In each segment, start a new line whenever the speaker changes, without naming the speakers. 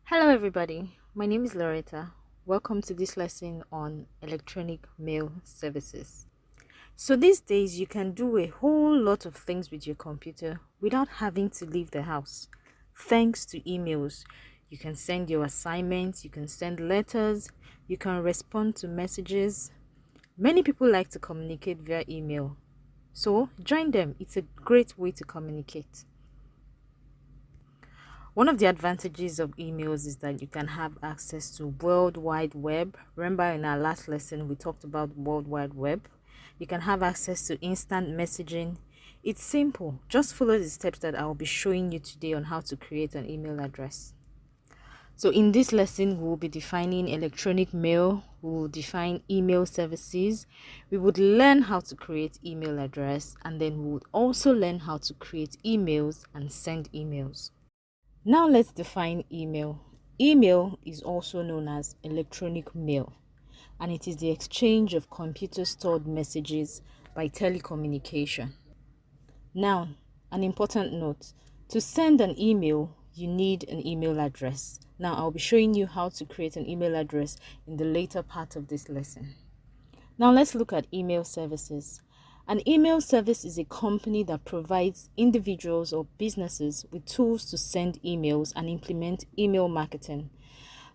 Hello everybody, my name is Loretta. Welcome to this lesson on electronic mail services. So these days you can do a whole lot of things with your computer without having to leave the house. Thanks to emails, you can send your assignments, you can send letters, you can respond to messages. Many people like to communicate via email. So join them, it's a great way to communicate. One of the advantages of emails is that you can have access to World Wide Web. Remember in our last lesson we talked about World Wide Web. You can have access to instant messaging. It's simple. Just follow the steps that I will be showing you today on how to create an email address. So in this lesson, we will be defining electronic mail. We will define email services. We would learn how to create email address, and then we would also learn how to create emails and send emails. Now let's define email. Email is also known as electronic mail, and it is the exchange of computer-stored messages by telecommunication. Now, an important note. To send an email, you need an email address. Now, I'll be showing you how to create an email address in the later part of this lesson. Now, let's look at email services. An email service is a company that provides individuals or businesses with tools to send emails and implement email marketing.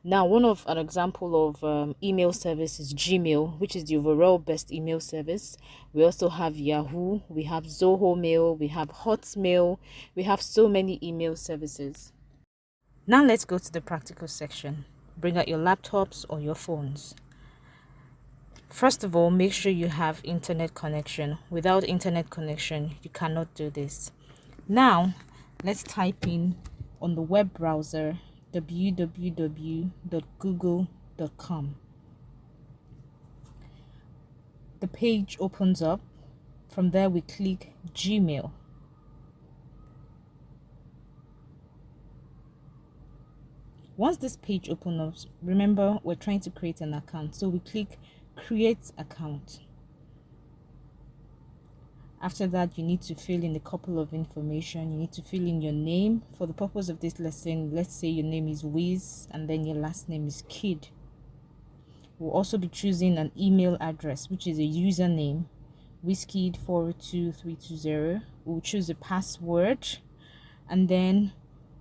Now, an example of email service is Gmail, which is the overall best email service. We also have Yahoo, we have Zoho Mail, we have Hotmail, we have so many email services. Now let's go to the practical section. Bring out your laptops or your phones. First of all, make sure you have internet connection. Without internet connection, you cannot do this. Now, let's type in on the web browser www.google.com. The page opens up. From there, we click Gmail. Once this page opens up, remember we're trying to create an account, so we click Create Account. After that, you need to fill in a couple of information. You need to fill in your name. For the purpose of this lesson, let's say your name is Wiz and then your last name is Kid. We'll also be choosing an email address, which is a username, WizKid402320. We'll choose a password and then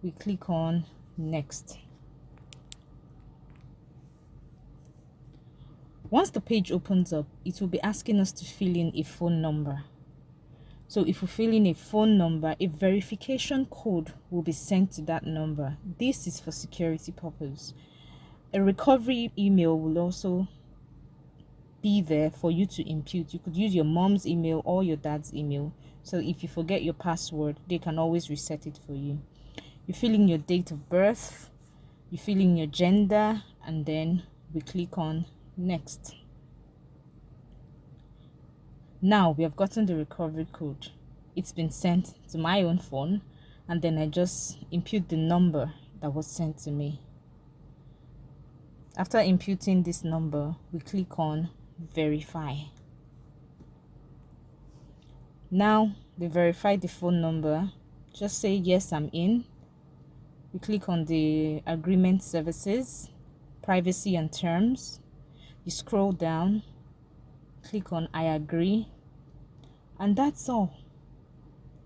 we click on Next. Once the page opens up, it will be asking us to fill in a phone number. So if we fill in a phone number, a verification code will be sent to that number. This is for security purpose. A recovery email will also be there for you to impute. You could use your mom's email or your dad's email. So if you forget your password, they can always reset it for you. You fill in your date of birth, you fill in your gender, and then we click on Next. Now we have gotten the recovery code. It's been sent to my own phone, and then I just impute the number that was sent to me. After imputing this number, we click on Verify. Now we verified the phone number. Just say yes, I'm in. We click on the Agreement Services, Privacy and Terms. You scroll down, click on I agree, and that's all.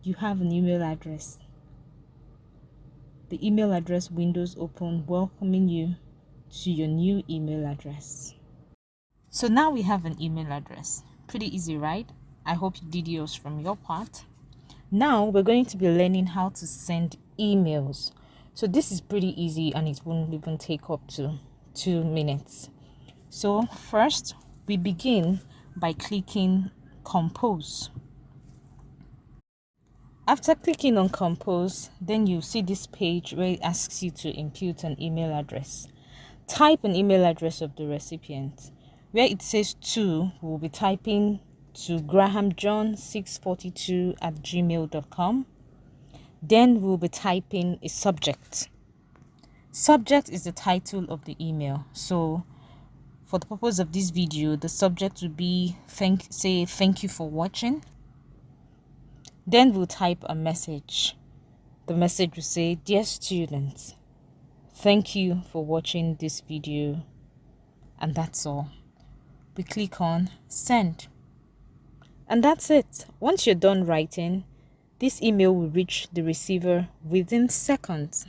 You have an email address. The email address windows open, welcoming you to your new email address. So now we have an email address. Pretty easy, right? I hope you did yours from your part. Now we're going to be learning how to send emails. So this is pretty easy and it won't even take up to 2 minutes. So first, we begin by clicking Compose. After clicking on Compose, then you see this page where it asks you to impute an email address. Type an email address of the recipient. Where it says to, we'll be typing to grahamjohn642@gmail.com. Then we'll be typing a subject. Subject is the title of the email. So for the purpose of this video, the subject will be thank you for watching. Then we'll type a message The message will say, "Dear students, thank you for watching this video," and that's all. We click on send, and that's it. Once you're done writing, this email will reach the receiver within seconds.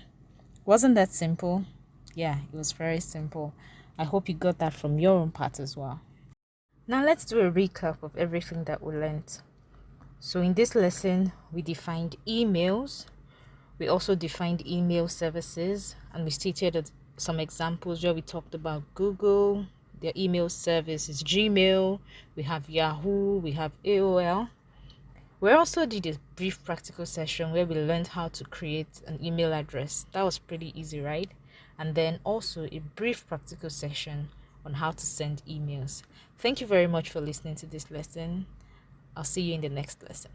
Wasn't that simple? Yeah, it was very simple. I hope you got that from your own part as well. Now let's do a recap of everything that we learned. So in this lesson, we defined emails. We also defined email services, and we stated some examples where we talked about Google. Their email service is Gmail. We have Yahoo. We have AOL. We also did a brief practical session where we learned how to create an email address. That was pretty easy, right? And then also a brief practical session on how to send emails. Thank you very much for listening to this lesson. I'll see you in the next lesson.